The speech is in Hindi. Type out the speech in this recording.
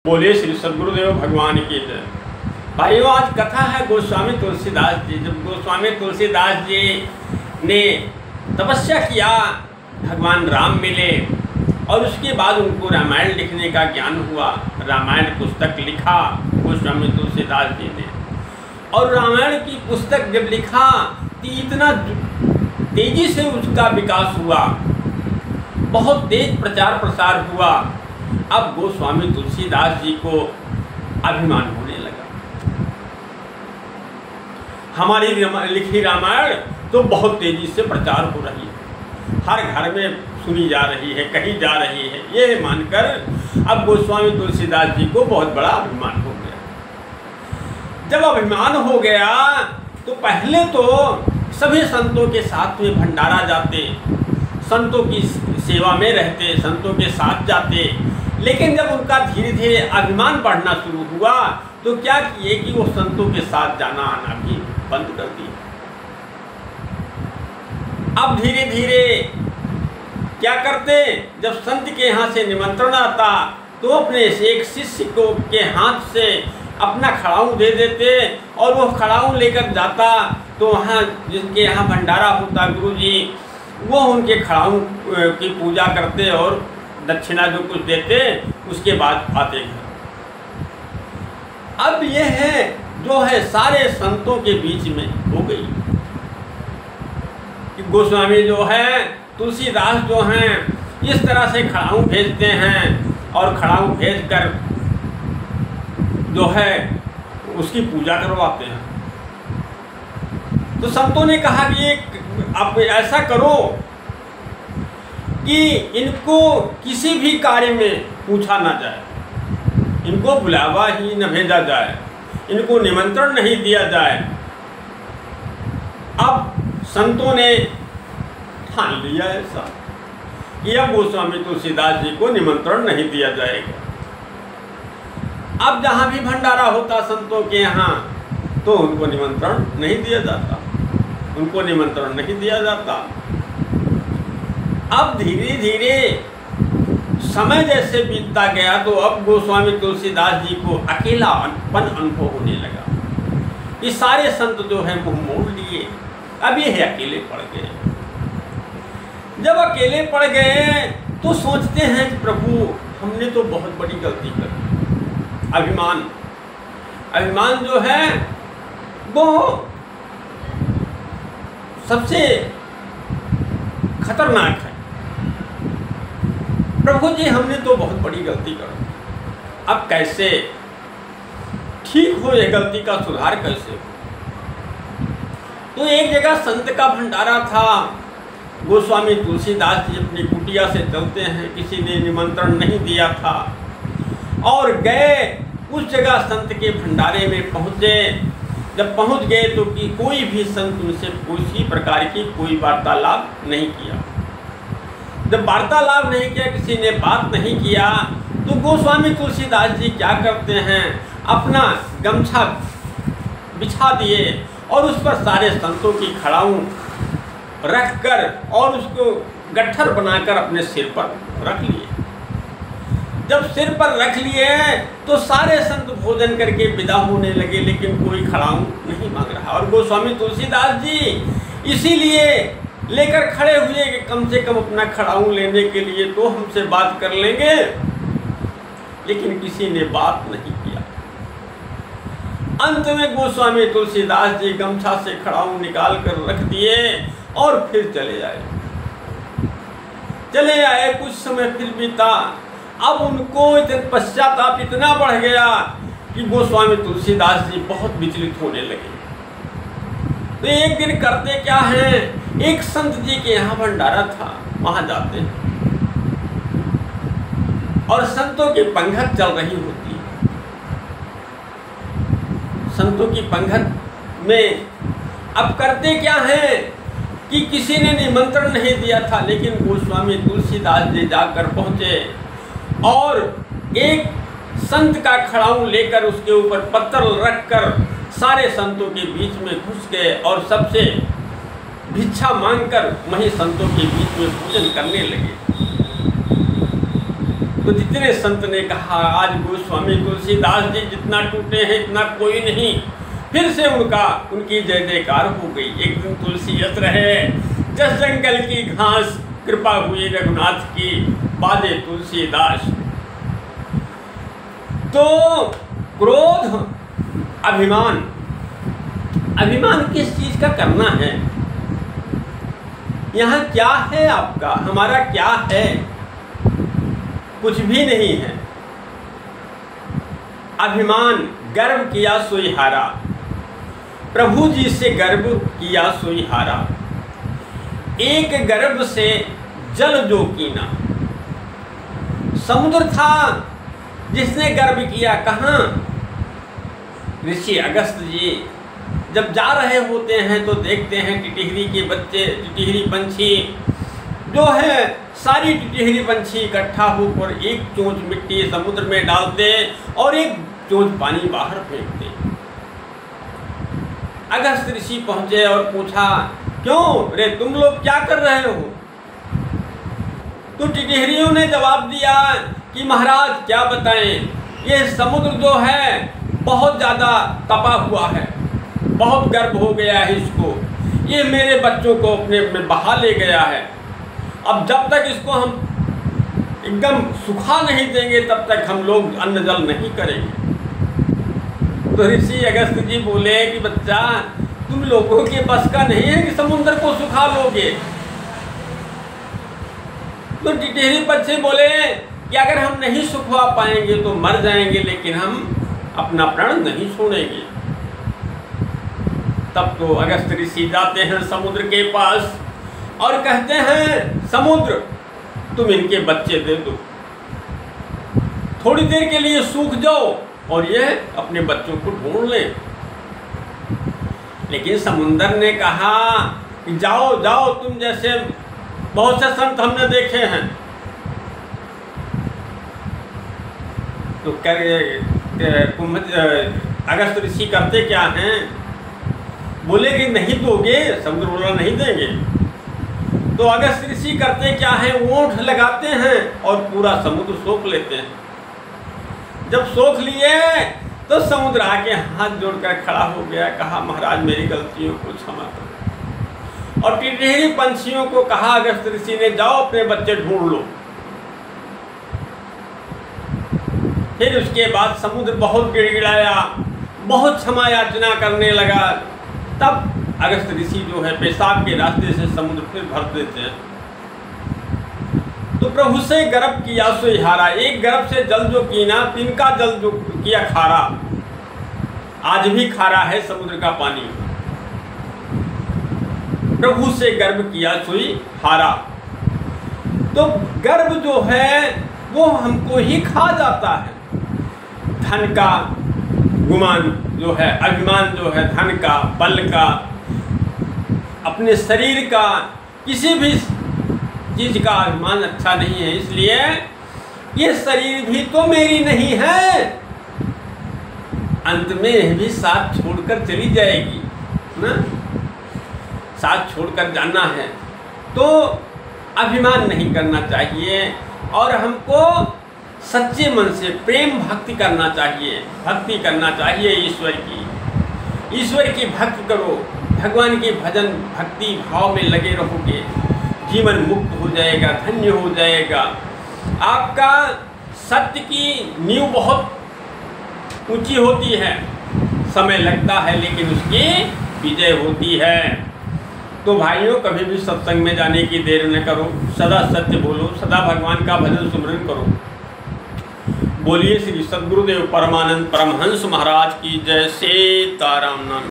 बोले श्री सद्गुरुदेव भगवान की जय। भाइयों, आज कथा है गोस्वामी तुलसीदास जी। जब गोस्वामी तुलसीदास जी ने तपस्या किया, भगवान राम मिले और उसके बाद उनको रामायण लिखने का ज्ञान हुआ। रामायण पुस्तक लिखा गोस्वामी तुलसीदास जी ने, और रामायण की पुस्तक जब लिखा तो इतना तेजी से उसका विकास हुआ, बहुत तेज प्रचार प्रसार हुआ। अब गोस्वामी तुलसीदास जी को अभिमान होने लगा, हमारी लिखी रामायण तो बहुत तेजी से प्रचार हो रही है, हर घर में सुनी जा रही है, कही जा रही है। ये मानकर अब गोस्वामी तुलसीदास जी को बहुत बड़ा अभिमान हो गया। जब अभिमान हो गया तो पहले तो सभी संतों के साथ में भंडारा जाते, संतों की सेवा में रहते, संतों के साथ जाते। लेकिन जब उनका धीरे धीरे अभिमान बढ़ना शुरू हुआ तो क्या किए कि वो संतों के साथ जाना आना भी बंद कर दिया। अब धीरे धीरे क्या करते, जब संत के यहाँ से निमंत्रण आता तो अपने एक शिष्य को के हाथ से अपना खड़ाऊँ दे देते, और वो खड़ाऊँ लेकर जाता तो वहाँ जिनके यहाँ भंडारा होता गुरुजी, वो उनके खड़ाऊँ की पूजा करते और दक्षिणा जो कुछ देते, उसके बाद आते हैं। अब ये है जो है सारे संतों के बीच में हो गई कि गोस्वामी जो है तुलसीदास जो हैं इस तरह से खड़ाऊँ भेजते हैं, और खड़ाऊँ भेज कर जो है उसकी पूजा करवाते हैं। तो संतों ने कहा कि आप ऐसा करो कि इनको किसी भी कार्य में पूछा ना जाए, इनको बुलावा ही न भेजा जाए, इनको निमंत्रण नहीं दिया जाए। अब संतों ने ठान लिया ऐसा कि अब गोस्वामी तुलसीदास जी को निमंत्रण नहीं दिया जाएगा। अब जहाँ भी भंडारा होता संतों के यहाँ तो उनको निमंत्रण नहीं दिया जाता, उनको निमंत्रण नहीं दिया जाता। अब धीरे धीरे समय जैसे बीतता गया तो अब गोस्वामी तुलसीदास जी को अकेलापन अनुभव होने लगा। ये सारे संत जो है मुँह मोड़ लिए, अब ये अकेले पड़ गए। जब अकेले पड़ गए तो सोचते हैं कि प्रभु हमने तो बहुत बड़ी गलती कर दी। अभिमान जो है वो सबसे खतरनाक है। प्रभु जी हमने तो बहुत बड़ी गलती कर दी, अब कैसे ठीक हो, ये गलती का सुधार कैसे हो। तो एक जगह संत का भंडारा था, गोस्वामी तुलसीदास जी अपनी कुटिया से चलते हैं, किसी ने निमंत्रण नहीं दिया था, और गए उस जगह संत के भंडारे में पहुँचे। जब पहुँच गए तो कि कोई भी संत उनसे किसी प्रकार की कोई वार्तालाप नहीं किया। जब वार्तालाप नहीं किया, किसी ने बात नहीं किया, तो गोस्वामी तुलसीदास जी क्या करते हैं, अपना गमछा बिछा दिए और उस पर सारे संतों की खड़ाऊँ रखकर और उसको गट्ठर बनाकर अपने सिर पर रख लिए। जब सिर पर रख लिए तो सारे संत भोजन करके विदा होने लगे, लेकिन कोई खड़ाऊँ नहीं मांग रहा। और गोस्वामी तुलसीदास जी इसीलिए लेकर खड़े हुए कि कम से कम अपना खड़ाऊँ लेने के लिए तो हमसे बात कर लेंगे, लेकिन किसी ने बात नहीं किया। अंत में गोस्वामी तुलसीदास जी गमछा से खड़ाऊँ निकाल कर रख दिए और फिर चले आए। कुछ समय फिर बीता। अब उनको पश्चाताप इतना बढ़ गया कि गोस्वामी तुलसीदास जी बहुत विचलित होने लगे। तो एक दिन करते क्या है, एक संत जी के यहाँ भंडारा था, वहाँ जाते हैं और संतों की पंगत चल रही होती है। संतों की पंगत में अब करते क्या है कि किसी ने निमंत्रण नहीं दिया था, लेकिन गोस्वामी तुलसीदास जी जाकर पहुँचे और एक संत का खड़ाऊँ लेकर उसके ऊपर पत्थर रखकर सारे संतों के बीच में घुस गए और सबसे भिक्षा मांगकर वहीं संतों के बीच में भोजन करने लगे। तो जितने संत ने कहा आज गोस्वामी तुलसीदास जी जितना टूटे हैं इतना कोई नहीं, फिर से उनकी जय जयकार हो गई। एक दिन तुलसी यत रहे जस जंगल की घास, कृपा हुई रघुनाथ की बाजे तुलसीदास। तो क्रोध, अभिमान, अभिमान किस चीज का करना है? यहाँ क्या है आपका, हमारा क्या है? कुछ भी नहीं है। अभिमान, गर्व किया सोई हारा, प्रभु जी से गर्व किया सोई हारा। एक गर्भ से जल जो कीना, समुद्र था जिसने गर्व किया। कहाँ? ऋषि अगस्त जी जब जा रहे होते हैं तो देखते हैं टिटहरी के बच्चे, टिटहरी पंछी जो है, सारी टिटहरी पंछी इकट्ठा होकर एक चोंच मिट्टी समुद्र में डालते और एक चोंच पानी बाहर फेंकते। अगस्त ऋषि पहुंचे और पूछा, क्यों रे तुम लोग क्या कर रहे हो? तो टिटहरियों ने जवाब दिया कि महाराज क्या बताएं, ये समुद्र जो है बहुत ज़्यादा तपा हुआ है, बहुत गर्व हो गया है इसको, ये मेरे बच्चों को अपने में बहा ले गया है। अब जब तक इसको हम एकदम सुखा नहीं देंगे तब तक हम लोग अन्न जल नहीं करेंगे। तो ऋषि अगस्त जी बोले कि बच्चा तुम लोगों के बस का नहीं है कि समुद्र को सुखा लोगे। तो टिटहरी पंछी बोले कि अगर हम नहीं सुखवा पाएंगे तो मर जाएंगे, लेकिन हम अपना प्राण नहीं छोड़ेंगे। तब तो अगस्त ऋषि जाते हैं समुद्र के पास और कहते हैं, समुद्र तुम इनके बच्चे दे दो, थोड़ी देर के लिए सूख जाओ और ये अपने बच्चों को ढूंढ लें। लेकिन समुद्र ने कहा कि जाओ जाओ, तुम जैसे बहुत से संत हमने देखे हैं। तो अगस्त ऋषि करते क्या हैं? बोले कि नहीं दोगे, समुद्र बोला नहीं देंगे। तो अगस्त ऋषि करते क्या है? ओंठ लगाते हैं और पूरा समुद्र सोख लेते हैं। जब सोख लिए तो समुद्र आके हाथ जोड़कर खड़ा हो गया, कहा महाराज मेरी गलतियों को क्षमा करो। और टिटहरी पंछियों को कहा अगस्त ऋषि ने, जाओ अपने बच्चे ढूंढ लो। फिर उसके बाद समुद्र बहुत गिड़गिड़ाया, बहुत क्षमा याचना करने लगा। तब अगस्त ऋषि जो है पेशाब के रास्ते से समुद्र फिर भर देते हैं। तो प्रभु से गर्भ किया सोई हारा, एक गर्भ से जल जो कीना, तिनका जल जो किया खारा। आज भी खारा है समुद्र का पानी। प्रभु से गर्भ किया सोई हारा। तो गर्भ जो है वो हमको ही खा जाता है। धन का गुमान जो है, अभिमान जो है, धन का, बल का, अपने शरीर का, किसी भी चीज का अभिमान अच्छा नहीं है। इसलिए ये शरीर भी तो मेरी नहीं है, अंत में भी साथ छोड़कर चली जाएगी ना, साथ छोड़कर जाना है। तो अभिमान नहीं करना चाहिए और हमको सच्चे मन से प्रेम भक्ति करना चाहिए, भक्ति करना चाहिए ईश्वर की। ईश्वर की भक्ति करो, भगवान के भजन भक्ति भाव में लगे रहोगे, जीवन मुक्त हो जाएगा, धन्य हो जाएगा। आपका सत्य की नींव बहुत ऊंची होती है, समय लगता है लेकिन उसकी विजय होती है। तो भाइयों, कभी भी सत्संग में जाने की देर न करो, सदा सत्य बोलो, सदा भगवान का भजन सुमरन करो। बोलिए श्री सद्गुरुदेव परमानंद परमहंस महाराज की जय। सीताराम।